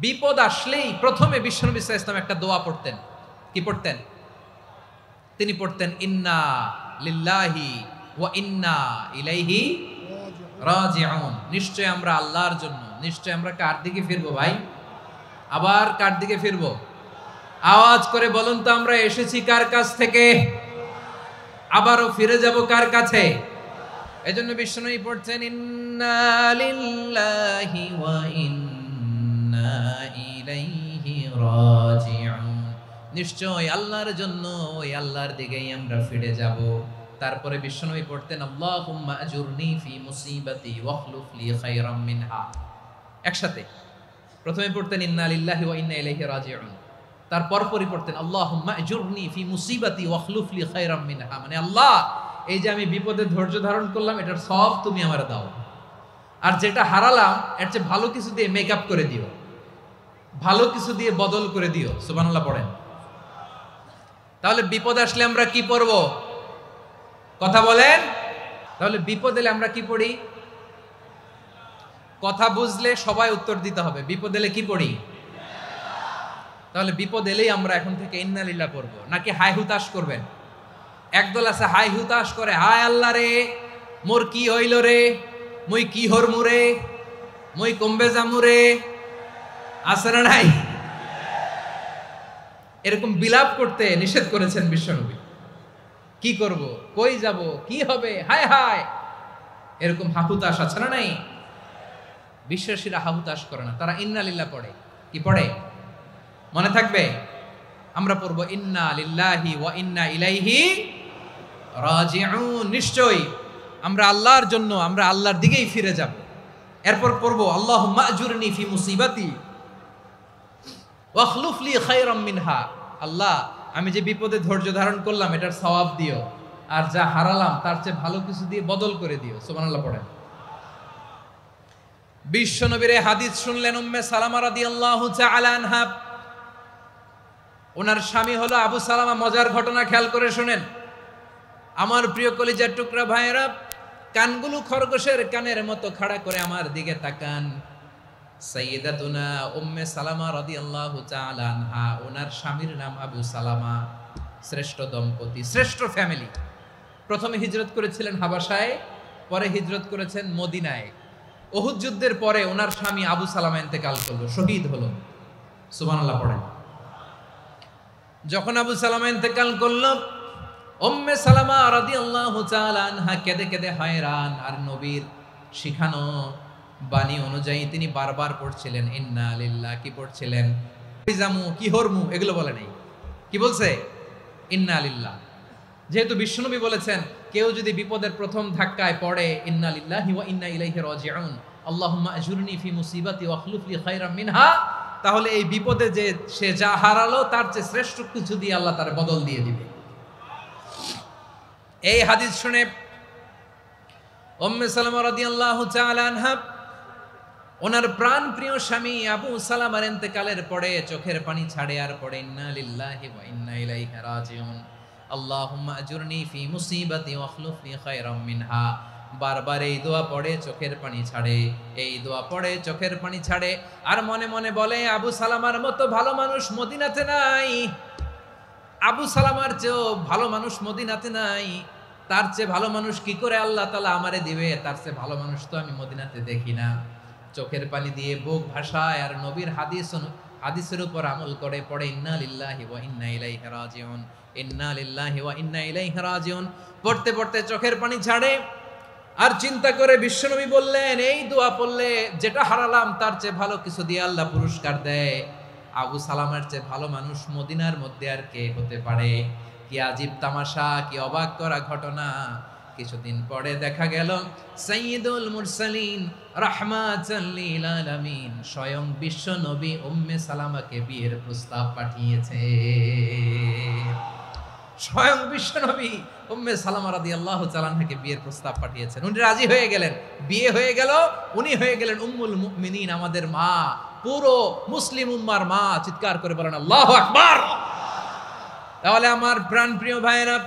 বিপদ আসলেই প্রথমে বিশ্বনবী সাল্লাল্লাহু আলাইহি ওয়াসাল্লাম একটা দোয়া পড়তেন। কি পড়তেন? তিনি পড়তেন ইন্না লিল্লাহি ওয়া ইন্না ইলাইহি রাজিউন। নিশ্চয় আমরা আল্লাহর জন্য, নিশ্চয় আমরা কার দিকে ফিরবো ভাই? আবার কার দিকে ফিরবো? আওয়াজ করে বলুন তো, আমরা এসেছি কার কাছ থেকে, আবারও ফিরে যাব কার কাছে? এজন্য বিশ্বনবী পড়ছেন ইন্না লিল্লাহি ওয়া ইন্না ইলাইহি রাজিউন। নিশ্চয় আল্লাহর জন্য, ওই আল্লাহর দিকেই আমরা ফিরে যাব। তারপরে বিশ্বনবী পড়তেন আল্লাহুম্মা আজুরনি ফি মুসিবাতি ওয়াখলুফ লি খায়রাম মিনহা। একসাথে প্রথমে পড়তেন ইন্না লিল্লাহি ওয়া ইন্না ইলাইহি রাজিউন, তারপর পরই পড়তেন আল্লাহুম্মা আজুরনি ফি মুসিবাতি ওয়াখলুফ লি খায়রাম মিনহা। মানে আল্লাহ, এই যে আমি বিপদে ধৈর্য ধারণ করলাম, এটার সব তুমি আমারে দাও, আর যেটা হারালাম এর চেয়ে ভালো কিছু দিয়ে মেকআপ করে দিও, ভালো কিছু দিয়ে বদল করে দিও। সুবহানাল্লাহ পড়েন। তাহলে বিপদ আসলে আমরা কি পড়ব? কথা বলেন। তাহলে বিপদ এলে আমরা কি পড়ি? কথা বুঝলে সবাই উত্তর দিতে হবে। বিপদ এলে কি পড়ি? তাহলে বিপদ এলেই আমরা এখন থেকে ইন্না লিল্লাহ পড়ব, নাকি হাই হুতাশ করবেন? একদল আছে হাই হুতাশ করে, হায় আল্লাহ রে, মোর কি হইল রে, মুই কি হরমু রে, মুই কমবে জামু রে। আছে না নাই? এরকম বিলাপ করতে নিষেধ করেছেন বিশ্বনবী। কি করব, কই যাব, কি হবে, হায় হায়, এরকম হাহুতাশ আছে না নাই? বিশ্বাসীরা হাহুতাশ করে না, তারা ইন্না লিল্লাহ পড়ে। কি পড়ে মনে থাকবে? আমরা পড়ব ইন্না লিল্লাহি ওয়া ইন্না ইলাইহি রাজিউন। নিশ্চয়ই আমরা আল্লাহর জন্য, আমরা আল্লাহর দিকেই ফিরে যাব। এরপর পড়ব আল্লাহুম্মা আজুরনি ফি মুসিবাতি ওয়াখলুফ লি খায়রাম মিনহা। আল্লাহ, আমি যে বিপদে ধৈর্য ধারণ করলাম এটার সওয়াব দিও, আর যা হারালাম তার চেয়ে ভালো কিছু দিয়ে বদল করে দিও। সুবহানাল্লাহ পড়েন। বিশ্বনবীর হাদিস শুনলেন উম্মে সালামা রাদিয়াল্লাহু তাআলা আনহা। ওনার স্বামী হলো আবু সালামা। মজার ঘটনা খেয়াল করে শুনেন আমার প্রিয় কলিজার টুকরা ভাইয়েরা। কানগুলো খরগোশের কানের মতো খাড়া করে আমার দিকে তাকান। সাইয়্যিদাতুনা উম্মে সালামা রাদিয়াল্লাহু তাআলা আনহা, ওনার স্বামীর নাম আবু সালামা। শ্রেষ্ঠ দম্পতি, শ্রেষ্ঠ ফ্যামিলি। প্রথমে হিজরত করেছিলেন হাবাসায়, পরে হিজরত করেছেন মদিনায়। উহুদ যুদ্ধের পরে ওনার স্বামী আবু সালামা ইন্তেকাল করলো, শহীদ হলো। সুবহানাল্লাহ পড়েন। যখন আবু সালামা ইন্তেকাল করলো, উম্মে সালামা রাদিয়াল্লাহু তাআলা আনহা কেঁদে কেঁদে হয়রান। আর নবীর শিখানো বাণী অনুযায়ী তিনি বারবার পড়ছিলেন ইন্না লিল্লাহ। কি পড়ছিলেন? জামু, কি হরমু, এগুলো বলে নাই। কি বলছে? ইন্না লিল্লাহ। যেহেতু বিশ্বনবী বলেছেন কেউ যদি বিপদের প্রথম ধাক্কায় পড়ে ইন্না লিল্লাহি ওয়া ইন্না ইলাইহি রাজিউন, আল্লাহুম্মা আজুরনি ফি মুসিবাতি ওয়াখলুফ লি খায়রাম মিনহা, তাহলে এই বিপদে যে সে যা হারালো তার চেয়ে শ্রেষ্ঠ কিছু দিয়ে আল্লাহ তার বদল দিয়ে দিবে। এই হাদিস শুনে উম্মে সালামা রাদিয়াল্লাহু তাআলা আনহা ওনার প্রাণ প্রিয় স্বামী আবু সালামার ইন্তেকালের পরে চোখের পানি ছাড়ে আর পড়ে ইন্না লিল্লাহি ওয়া ইন্না ইলাইহি রাজিউন, আল্লাহুম্মা আজুরনি ফি মুসিবাতি ওয়াখলুফ লি খায়রাম মিনহা। বারবার এই দোয়া পড়ে চোখের পানি ছাড়ে, এই দোয়া পড়ে চোখের পানি ছাড়ে, আর মনে মনে বলে আবু সালামার মতো ভালো মানুষ মদিনাতে নাই, আবু সালামার চেয়েও ভালো মানুষ মদিনাতে নাই, তার চেয়ে ভালো মানুষ কি করে আল্লাহ তাআলা আমারে দিবে, তার চেয়ে ভালো মানুষ তো আমি মদিনাতে দেখি না। চোখের পানি দিয়ে বুক ভাসায় আর নবীর হাদিসের উপর আমল করে পড়ে ইন্না লিল্লাহি ওয়া ইন্না ইলাইহি রাজিউন, ইন্না লিল্লাহি ওয়া ইন্না ইলাইহি রাজিউন। পড়তে পড়তে চোখের পানি ছাড়ে আর চিন্তা করে বিশ্বনবী বললেন এই দোয়া পড়লে যেটা হারালাম তার চেয়ে ভালো কিছু দিয়ে আল্লাহ পুরস্কার দেয়। আবু সালামার চেয়ে ভালো মানুষ মদিনার মধ্যে আর কে হতে পারে? কি আজীব তামাশা, কি অবাক করা ঘটনা। কিছুদিন পরে দেখা গেল সাইয়্যিদুল মুরসালিন রাহমাতাল লিল আলামিন স্বয়ং বিশ্ব নবী উম্মে সালামাকে বিয়ের প্রস্তাব পাঠিয়েছে। স্বয়ং বিশ্ব নবী উম্মে সালামা রাদিয়াল্লাহু তাআলা আনহাকে বিয়ের প্রস্তাব পাঠিয়েছেন। উনি রাজি হয়ে গেলেন, বিয়ে হয়ে গেল, উনি হয়ে গেলেন উম্মুল মুমিনিন, আমাদের মা, পুরো মুসলিম উম্মার মা। চিৎকার করে বলেন আল্লাহু আকবার। তাহলে আমার প্রাণ প্রিয় ভাইয়েরা,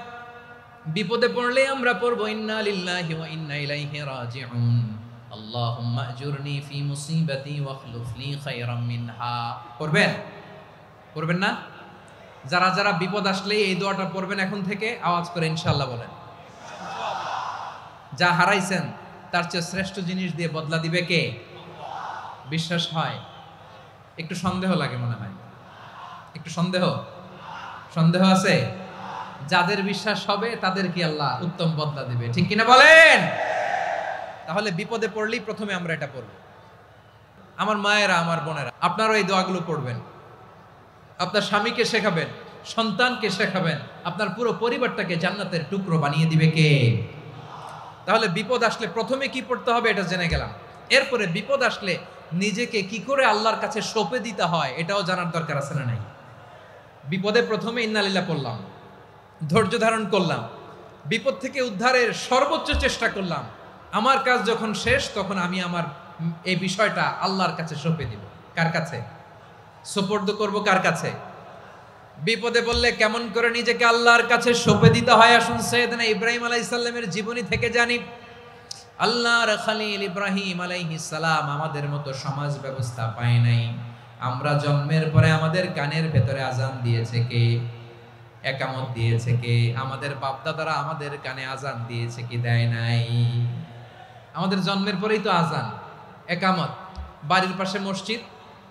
বিপদে পড়লে আমরা পড়বো ইন্না লিল্লাহি ওয়া ইন্না ইলাইহি রাজিউন, আল্লাহুম্মা আজুরনি ফি মুসিবাতি ওয়াখলুফ লি খায়রাম মিনহা। পড়বেন? পড়বেন না? যারা যারা বিপদ আসলেই এই দোয়াটা পড়বেন এখন থেকে আওয়াজ করে ইনশাআল্লাহ বলেন। যা হারাইছেন তার চেয়ে শ্রেষ্ঠ জিনিস দিয়ে বদলা দিবে কে? বিশ্বাস হয়? একটু সন্দেহ লাগে মনে হয়, একটু সন্দেহ আছে? যাদের বিশ্বাস হবে তাদের কি আল্লাহ উত্তম বদলা দিবে, ঠিক কিনা বলেন? তাহলে বিপদে পড়লেই প্রথমে আমরা এটা পড়ব। আমার মায়েরা, আমার বোনেরা, আপনারাও এই দোয়াগুলো পড়বেন। আপনার স্বামীকে শেখাবেন, সন্তানকে শেখাবেন, আপনার পুরো পরিবারটাকে জান্নাতের টুকরো বানিয়ে দিবে কে? তাহলে বিপদ আসলে প্রথমে কি পড়তে হবে এটা জেনে গেলাম। এরপরে বিপদ আসলে নিজেকে কি করে আল্লাহর কাছে সঁপে দিতে হয় এটাও জানার দরকার আছে না নাই? বিপদে প্রথমে ইন্নালিল্লাহ পড়লাম, ধৈর্য ধারণ করলাম, বিপদ থেকে উদ্ধারের সর্বোচ্চ চেষ্টা করলাম। আমার কাজ যখন শেষ তখন আমি আমার এই বিষয়টা আল্লাহর কাছে সঁপে দিব। কার কাছে সুপর্দ করব? কার কাছে? বিপদে বললে কেমন করে নিজেকে আল্লাহর কাছে সঁপে দিতে হয় আসুন সাইয়েদনা ইব্রাহিম আলাইহিস সালামের জীবনী থেকে জানি। আল্লাহর খলিল ইব্রাহিম আলাইহিস সালাম আমাদের মতো সমাজ ব্যবস্থা পায় নাই। আমরা জন্মের পরে আমাদের কানের ভেতরে আজান দিয়েছে কে? একামত দিয়েছে কে? আমাদের বাপদাদারা আমাদের কানে আজান দিয়েছে কি দেয় নাই? আমাদের জন্মের পরেই তো আজান, একামত, বাড়ির পাশে মসজিদ,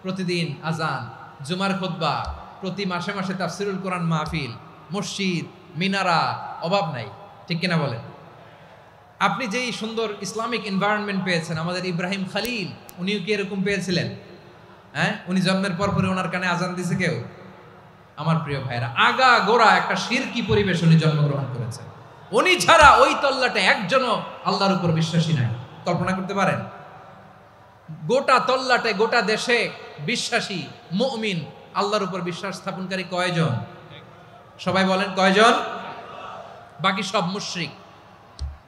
প্রতিদিন আজান, জুমার খুতবা, প্রতি মাসে মাসে তাফসিরুল কোরআন মাহফিল, মসজিদ, মিনারা, অভাব নাই, ঠিক কিনা বলেন? আপনি যেই সুন্দর ইসলামিক এনভায়রনমেন্ট পেয়েছেন, আমাদের ইব্রাহিম খলিল উনিও কি এরকম পেয়েছিলেন? হ্যাঁ, উনি জন্মের পর পরে ওনার কানে আজান দিছে কেউ? আমার প্রিয় ভাইরা, আগা গোড়া একটা শিরকি পরিবেশ উনি জন্মগ্রহণ করেছেন। উনি ছাড়া ওই তল্লাটে একজনও আল্লাহর উপর বিশ্বাসী নাই। কল্পনা করতে পারেন? গোটা তল্লাটে, গোটা দেশে বিশ্বাসী মুমিন, আল্লাহর উপর বিশ্বাস স্থাপনকারী কয়জন? সবাই বলেন কয়জন? বাকি সব মুশরিক।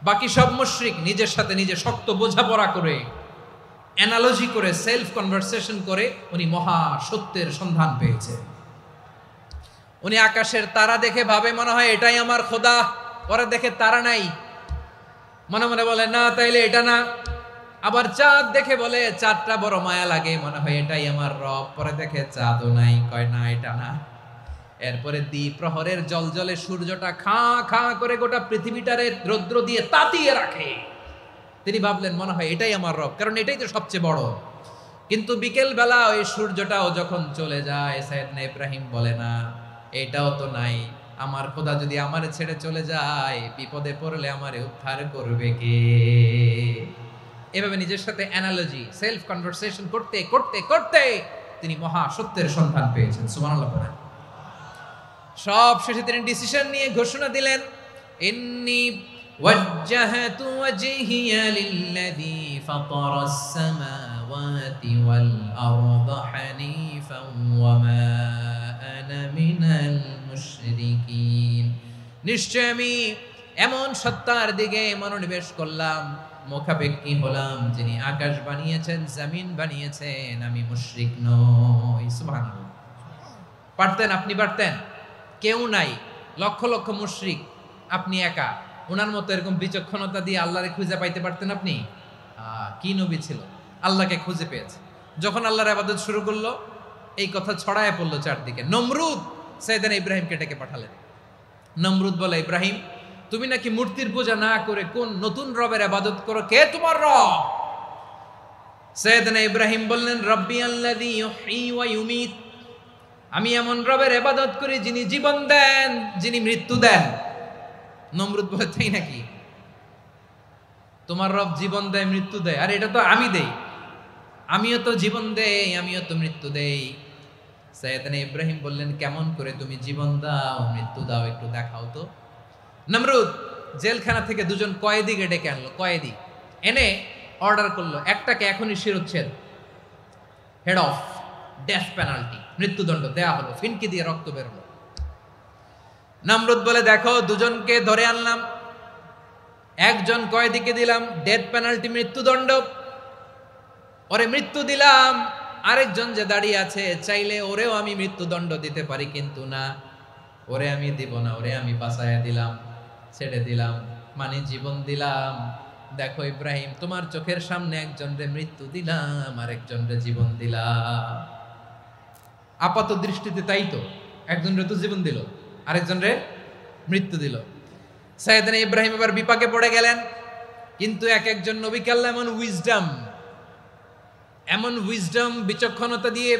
বাকি সব মুশরিক নিজের সাথে নিজে শক্ত বোঝাপড়া করে, অ্যানালজি করে, সেলফ কনভারসেশন করে উনি মহা সত্যের সন্ধান পেয়েছে। উনি আকাশের তারা দেখে ভাবে মনে হয় এটাই আমার খোদা। ওরা দেখে তারা নাই, মনে মনে বলে না তাইলে এটা না। আবার চাঁদ দেখে বলে চাঁদটা বড় মায়া লাগে, মনে হয় এটাই আমার রব। পরে দেখে চাঁদও নাই, কয় না এটা না। এরপরে দ্বীপ প্রহরের জলজলে সূর্যটা খাঁ খাঁ করে গোটা পৃথিবীটারে রৌদ্র দিয়ে তাতিয়ে রাখে। তিনি ভাবলেন মনে হয় এটাই আমার রব, কারণ এটাই তো সবচেয়ে বড়। কিন্তু বিকেল বেলা ওই সূর্যটাও যখন চলে যায়, সাইয়েদনা ইব্রাহিম বলে না এটাও তো নাই। আমার খোদা যদি আমারে ছেড়ে চলে যায়, বিপদে পড়লে আমারে উদ্ধার করবে কে? এভাবে নিজের সাথে অ্যানালজি, সেলফ কনভারসেশন করতে করতে করতে তিনি মহা সত্যের সন্ধান পেয়েছেন। সুবহানাল্লাহ পড়েন। সব শেষে তিনি ডিসিশন নিয়ে ঘোষণা দিলেন, ইন্নী ওয়াজ্জাহাতু ওয়াজহিয়া লিল্লাযী ফাতারাস সামাওয়াতি ওয়াল আরদা হানিফান ওয়া মা আনা মিনাল মুশরিকিন। নিশ্চয় আমি এমন সত্তার দিকে মনোনিবেশ করলাম, মুখাপেক্ষী হলাম, যিনি আকাশ বানিয়েছেন, জমিন বানিয়েছেন, আমি মুশরিক নই। সুবহানাল্লাহ। পারতেন? আপনি পারতেন? কেউ নাই, লক্ষ লক্ষ মুশরিক, আপনি একা। ওনার মতো এরকম বিচক্ষণতা দিয়ে আল্লাহরে খুঁজে পাইতে পারতেন আপনি? কি নবী ছিল, আল্লাহকে খুঁজে পেয়েছে। যখন আল্লাহর ইবাদত শুরু করলো, এই কথা ছড়ায় পড়লো চারদিকে। নমরুদ সাইয়েদনা ইব্রাহিমকে ডেকে পাঠালেন। নমরুদ বলে, ইব্রাহিম তুমি নাকি মূর্তির পূজা না করে কোন নতুন রবের ইবাদত করো, কে তোমার রব? সাইয়েদনা ইব্রাহিম বললেন, রব্বি আল্লাযী ইউহয়ী ওয়া ইউমীত। আমি এমন রবের ইবাদত করি যিনি জীবন দেন, যিনি মৃত্যু দেন। নমরুদ বলে, তাই নাকি? তোমার রব জীবন দেয়, মৃত্যু দেয়? আর এটা তো আমি দেই, আমিও তো জীবন দেই, আমিও তো মৃত্যু দেই। সাইয়েদনা ইব্রাহিম বললেন, কেমন করে তুমি জীবন দাও, মৃত্যু দাও, একটু দেখাও তো। নমরুদ জেলখানা থেকে দুজন কয়েদিকে ডেকে আনলো। কয়েদি এনে অর্ডার করলো, একটাকে এখনই শিরোচ্ছেদ, হেড অফ, ডেথ পেনাল্টি, মৃত্যুদণ্ড দেয়া হলো। ফিনকি দিয়ে রক্ত বেরোলো। নমরুদ বলে, দেখো দুজনকে ধরে আনলাম, একজন কয়েদিকে দিলাম ডেথ পেনাল্টি, মৃত্যুদণ্ড, ওরে মৃত্যু দিলাম। আরেকজন যে দাঁড়িয়ে আছে, চাইলে ওরেও আমি মৃত্যুদণ্ড দিতে পারি, কিন্তু না, ওরে আমি দিব না, ওরে আমি বাঁচাইয়া দিলাম, ছেড়ে দিলাম, মানে জীবন দিলাম। দেখো ইব্রাহিম, তোমার চোখের সামনে একজনরে মৃত্যু দিলাম আর একজনরে জীবন দিলাম। আপাত দৃষ্টিতে তাই তো, একজনরে তো জীবন দিল, আরেকজনরে মৃত্যু দিল। সাইয়েদনা ইব্রাহিম এবার বিপাকে পড়ে গেলেন। কিন্তু এক একজন নবীকে আল্লাহ এমন উইজডম বিচক্ষণতা দিয়ে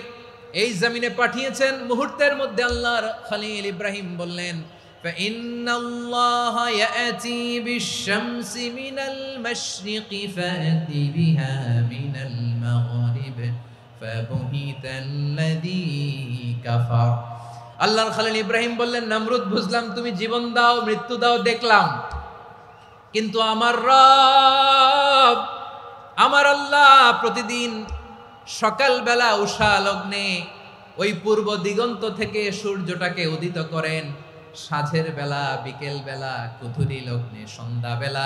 এই জমিনে পাঠিয়েছেন, মুহূর্তের মধ্যে আল্লাহর খলিল ইব্রাহিম বললেন, فإن الله يأتي بالشمس من المشرق فأت بها من المغرب فبهت الذي كفر। আল্লাহর খলিল ইব্রাহিম বললেন, নমরুদ বুঝলাম তুমি জীবন দাও মৃত্যু দাও দেখলাম, কিন্তু আমার রব আমার আল্লাহ প্রতিদিন সকালবেলা উষা লগ্নে ওই পূর্ব দিগন্ত থেকে সূর্যটাকে উদিত করেন, সাঁঝের বেলা বিকেল বেলা কুথুরি লগ্নে সন্ধ্যা বেলা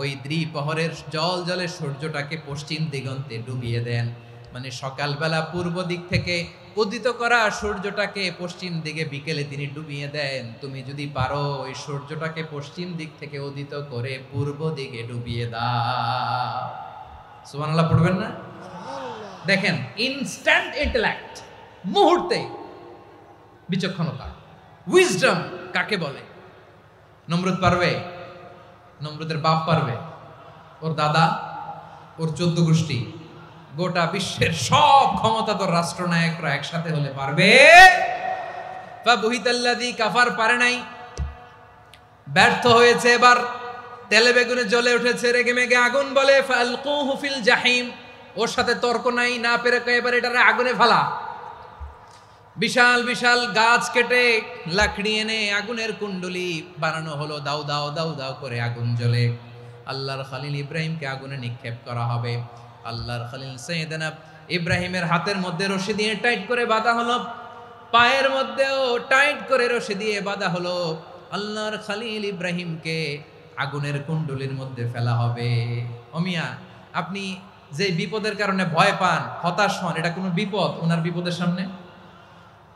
ওই দ্বিপ্রহরের জল জলে সূর্যটাকে পশ্চিম দিগন্তে ডুবিয়ে দেন। মানে সকালবেলা পূর্ব দিক থেকে উদিত করা সূর্যটাকে পশ্চিম দিকে বিকেলে তিনি ডুবিয়ে দেন। তুমি যদি পারো ওই সূর্যটাকে পশ্চিম দিক থেকে উদিত করে পূর্ব দিকে ডুবিয়ে দাও। সুবহানাল্লাহ পড়বেন না? দেখেন, ইনস্ট্যান্ট ইন্টেলেক্ট, মুহূর্তে বিচক্ষণতা, উইজডম কাকে বলে? নমরুদ পারবে? নমরুদের বাপ পারবে? ওর দাদা, ওর 14 গোষ্ঠী, গোটা বিশ্বের সব ক্ষমতাধর রাষ্ট্রনায়করা একসাথে হলে পারবে? ফাবুহিতাল্লাযী কাফার পারে নাই, ব্যর্থ হয়েছে। এবার তেলে বেগুনে জ্বলে উঠেছে, রেগে মেগে আগুন বলে ফালকুহু ফিল জাহিম। ওর সাথে তর্ক নাই, না পেরে এবার এটারে আগুনে ফেলা। বিশাল বিশাল গাছ কেটে লাকড়ি এনে আগুনের কুণ্ডলি বানানো হলো, দাও দাও দাও দাও করে আগুন জ্বলে। আল্লাহর খলিল ইব্রাহিমকে আগুনে নিক্ষেপ করা হবে। আল্লাহর খলিল সাইয়েদনা ইব্রাহিমের হাতের মধ্যে রশি দিয়ে টাইট করে বাঁধা হলো, পায়ের মধ্যেও টাইট করে রশি দিয়ে বাঁধা হলো। আল্লাহর খলিল ইব্রাহিমকে আগুনের কুণ্ডলির মধ্যে ফেলা হবে। ওমিয়া, আপনি যে বিপদের কারণে ভয় পান, হতাশ হন, এটা কোনো বিপদ ওনার বিপদের সামনে?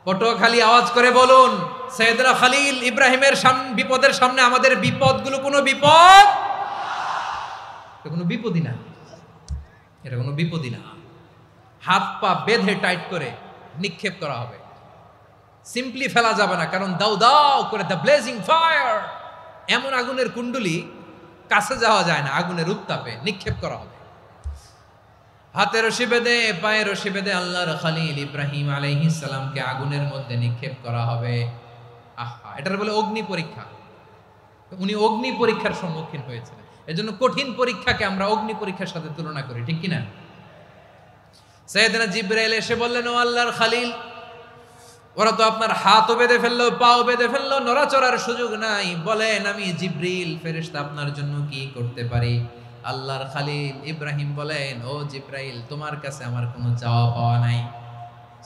পটুয়াখালী আওয়াজ করে বলুন, সাইয়েদনা খলিল ইব্রাহিমের বিপদের সামনে আমাদের বিপদগুলো কোনো বিপদ? এটা কোনো বিপদই না, এটা কোনো বিপদই না। হাত পা বেঁধে টাইট করে নিক্ষেপ করা হবে, সিম্পলি ফেলা যাবে না, কারণ দাও দাও করে দ্য ব্লেজিং ফায়ার, এমন আগুনের কুণ্ডলি কাছে যাওয়া যায় না, আগুনের উত্তাপে নিক্ষেপ করা হবে। হাতে রশি বেঁধে পায়ে রশি বেঁধে আল্লাহর খলিল ইব্রাহিম আলাইহিস সালামকে আগুনের মধ্যে নিক্ষেপ করা হবে। আহা, এটার বলে অগ্নি পরীক্ষা। উনি অগ্নি পরীক্ষার সম্মুখীন হয়েছিলেন, এজন্য কঠিন পরীক্ষাকে আমরা অগ্নি পরীক্ষার সাথে তুলনা করি, ঠিক কিনা? সাইয়েদনা জিবরাইল এসে বললেন, ও আল্লাহর খলিল, ওরা তো আপনার হাতও বেঁধে ফেললো, পাও বেঁধে ফেললো, নড়াচড়ার সুযোগ নাই, বলেন আমি জিবরিল ফেরেশতা আপনার জন্য কি করতে পারি? আল্লাহর খলিল ইব্রাহিম বলেন, ও জিবরাইল, তোমার কাছে আমার কোনো চাওয়া পাওয়া নাই।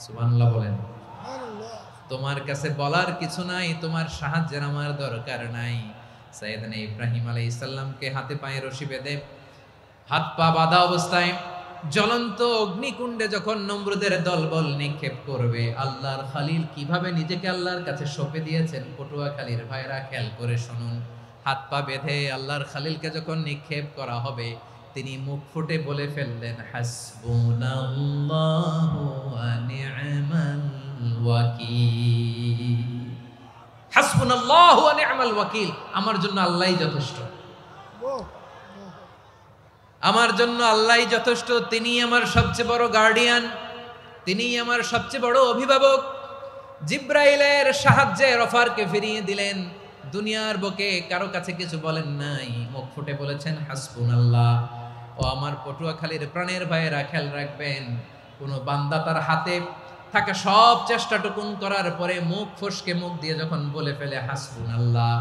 সুবহানাল্লাহ বলেন। তোমার কাছে বলার কিছু নাই, তোমার সাহায্যের আমার দরকার নাই। সাইয়েদনা ইব্রাহিম আলাইহিস সালামকে হাতে পায়ে রশি বেঁধে হাত পা বাঁধা অবস্থায় জ্বলন্ত অগ্নিকুণ্ডে যখন নমরুদের দলবল নিক্ষেপ করবে, আল্লাহর খলিল কিভাবে নিজেকে আল্লাহর কাছে সঁপে দিয়েছেন, পটুয়াখালীর ভাইরা খেয়াল করে শুনুন। হাত পা বেঁধে আল্লাহর খলিলকে যখন নিক্ষেপ করা হবে, তিনি মুখ ফুটে বলে ফেললেন, হাসবুনাল্লাহু ওয়া নি'মাল ওয়াকিল। হাসবুনাল্লাহু ওয়া নি'মাল ওয়াকিল, আমার জন্য আল্লাহই যথেষ্ট, আমার জন্য আল্লাহই যথেষ্ট। তিনি আমার সবচেয়ে বড় গার্ডিয়ান, তিনি আমার সবচেয়ে বড় অভিভাবক। জিব্রাইলের সাহায্যে অফারকে ফিরিয়ে দিলেন, দুনিয়ার বুকে কারো কাছে কিছু বলেন নাই, মুখ ফুটে বলেছেন হাসবুনাল্লাহ। ও আমার পটুয়াখালীর প্রাণের ভাইয়েরা, খেয়াল রাখবেন, কোন বান্দা তার হাতে থাকা সব চেষ্টাটুকুন করার পরে মুখ ফসকে মুখ দিয়ে যখন বলে ফেলে হাসবুনাল্লাহ,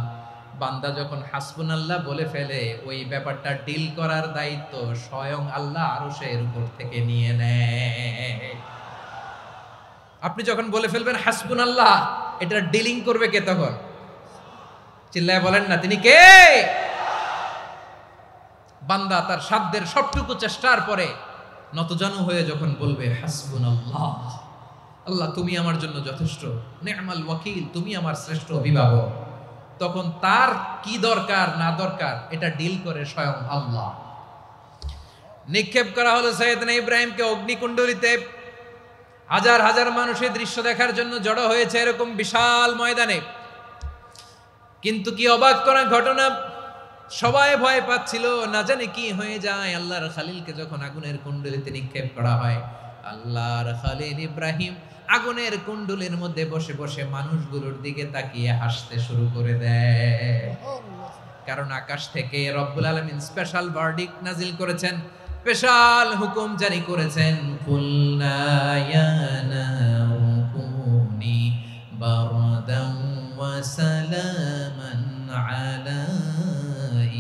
বান্দা যখন হাসবুনাল্লাহ বলে ফেলে, ওই ব্যাপারটা ডিল করার দায়িত্ব স্বয়ং আল্লাহ আরশের উপর থেকে নিয়ে নেয়। আপনি যখন বলে ফেলবেন হাসবুনাল্লাহ, এটা ডিলিং করবে কে তখন? চিল্লায় বলেন না, তিনি কে? বান্দা তার সাধ্যের সবটুকু চেষ্টার পরে নতজানু হয়ে যখন বলবে হাসবুনাল্লাহ, আল্লাহ তুমি আমার জন্য যথেষ্ট, নি'মাল ওয়াকিল, তুমি আমার শ্রেষ্ঠ অভিভাবক, তখন তার কি দরকার না দরকার এটা ডিল করে স্বয়ং আল্লাহ। নিক্ষেপ করা হলো সাইয়েদনা ইব্রাহিমকে অগ্নিকুণ্ডলিতে। হাজার হাজার মানুষের দৃশ্য দেখার জন্য জড়ো হয়েছে এরকম বিশাল ময়দানে। কিন্তু কি অবাক করা ঘটনা, সবাই ভয় পাচ্ছিল, না জানে কি হয়ে যায়। আল্লাহর খালিলকে যখন আগুনের কুণ্ডলিতে নিক্ষেপ করা হয়, আল্লাহর খালিল ইব্রাহিম আগুনের কুণ্ডলের মধ্যে বসে বসে মানুষগুলোর দিকে তাকিয়ে হাসতে শুরু করে দেয়। কারণ আকাশ থেকে রব্বুল আলামিন স্পেশাল ভার্ডিক্ট নাজিল করেছেন, স্পেশাল হুকুম জারি করেছেন, কুলনা ইয়া নারু কুনি বারদান ওয়া সালামান আলা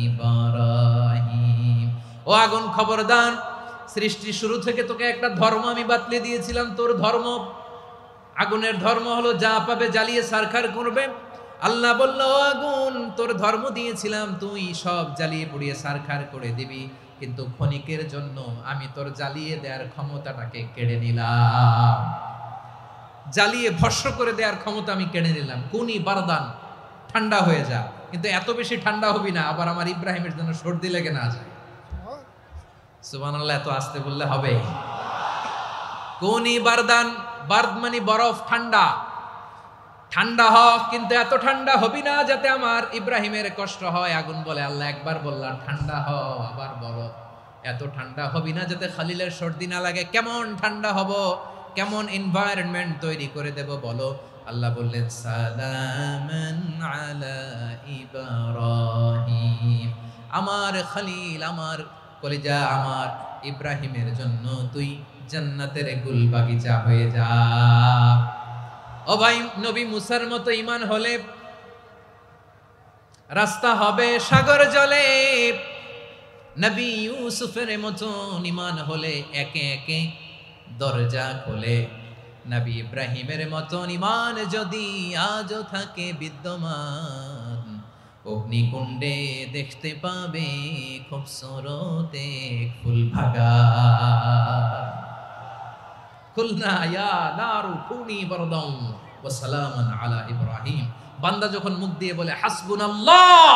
ইব্রাহিম। ও আগুন খবরদার, সৃষ্টির শুরু থেকে তোকে একটা ধর্ম আমি বাতলে দিয়েছিলাম, তোর ধর্ম আগুনের ধর্ম হলো যা পাবে জ্বালিয়ে সারখার করবে। আল্লাহ বলল, ও আগুন, তোর ধর্ম দিয়েছিলাম, তুই সব জ্বালিয়ে পুড়িয়ে সারখার করে দিবি, কিন্তু ক্ষণিকের জন্য আমি তোর জ্বালিয়ে দেওয়ার ক্ষমতাটাকে কেড়ে নিলাম, জ্বালিয়ে ভস্ম করে দেওয়ার ক্ষমতা আমি কেড়ে নিলাম। কুনি বারদান, ঠান্ডা হয়ে যা, কিন্তু এত বেশি ঠান্ডা হবি না আবার আমার ইব্রাহিমের জন্য সর্দি লেগে না যায়। সুবহানাল্লাহ, এত আসতে বললে হবে? কুনি বারদান, বারদ মানে বরফ, ঠান্ডা, ঠান্ডা হ, কিন্তু এত ঠান্ডা হবি না যাতে আমার ইব্রাহিমের কষ্ট হয়। আগুন বলে, আল্লাহ একবার বললাম ঠান্ডা হ, আবার বলো এত ঠান্ডা হবি না যাতে খালিলের সর্দি না লাগে। কেমন ঠান্ডা হব, কেমন এনভায়রনমেন্ট তৈরি করে দেব বলো। আল্লাহ বললেন, সালামান আলা ইব্রাহিম, আমার খালিল, আমার কলিজা, আমার ইব্রাহিমের জন্য তুই জান্নাতের গুল বাগিচা হয়ে যা। ও ভাই, নবী মুসার মতো ঈমান হলে রাস্তা হবে সাগর জলে, নবী ইউসুফের মতো ঈমান হলে একে একে দরজা খোলে। নবী ইব্রাহিমের মতো ঈমান যদি আজও থাকে বিদ্যমান, অগ্নিকুণ্ডে দেখতে পাবে খুবসুরত এক ফুল বাগান। কুলনা ইয়া নারু কুনি বারদান ওয়া সালামান আলা ইব্রাহিম। বান্দা যখন মুখ দিয়ে বলে হাসবুনাল্লাহ,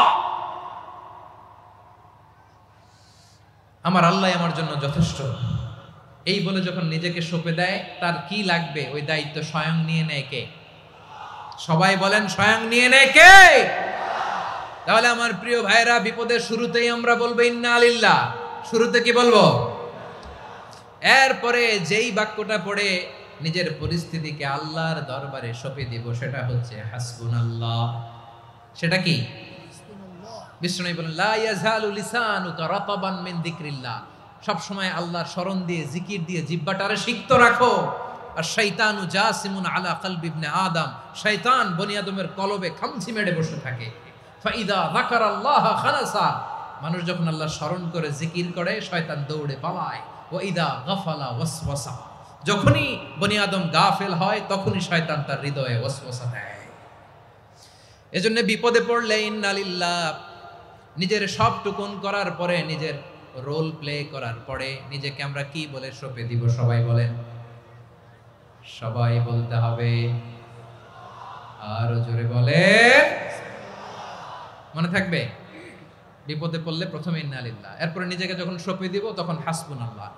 আমার আল্লাহ আমার জন্য যথেষ্ট, এই বলে যখন নিজেকে সঁপে দেয়, তার কি লাগবে ওই দায়িত্ব স্বয়ং নিয়ে নেয় কে? সবাই বলেন, স্বয়ং নিয়ে নেয় কে? তাহলে আমার প্রিয় ভাইরা, বিপদের শুরুতেই আমরা বলবো ইন্না লিল্লাহ। শুরুতে কি বলবো? এরপরে যেই বাক্যটা পড়ে নিজের পরিস্থিতিকে আল্লাহর দরবারে সঁপে দিব, সেটা হচ্ছে হাসবুনাল্লাহ। সেটা কি? বিষ্ণু বলেন, লা ইয়াজালু লিসানুকা রাতাবান মিন যিকরিল্লাহ। সব সময় আল্লাহর স্মরণ দিয়ে, জিকির দিয়ে জিহ্বাটারে সিক্ত রাখো। আর শয়তানু জাসিমুন আলা কলবি ইবনে আদম, শয়তান বনি আদমের কলবে খামচি মেরে বসে থাকে। ফাইদা যাকারাল্লাহ খানাসা, মানুষ যখন আল্লাহ স্মরণ করে জিকির করে, শয়তান দৌড়ে পালায়। ওয়া ইদা গাফালা ওয়াসওয়াসা, যখনই বনি আদম গাফেল হয় তখনই শয়তান তার হৃদয়ে ওয়াসওয়াসা দেয়। এজন্য বিপদে পড়লে ইন্না লিল্লাহ, নিজের সব টুকুন করার পরে, নিজের রোল প্লে করার পরে নিজেকে আমরা কি বলে সঁপে দিব? সবাই বলেন, সবাই বলতে হবে, আরো জোরে বলে, মনে থাকবে? বিপদে পড়লে প্রথমে ইন্না লিল্লাহ, এরপরে নিজেকে যখন সঁপে দিব তখন হাসবুনাল্লাহ।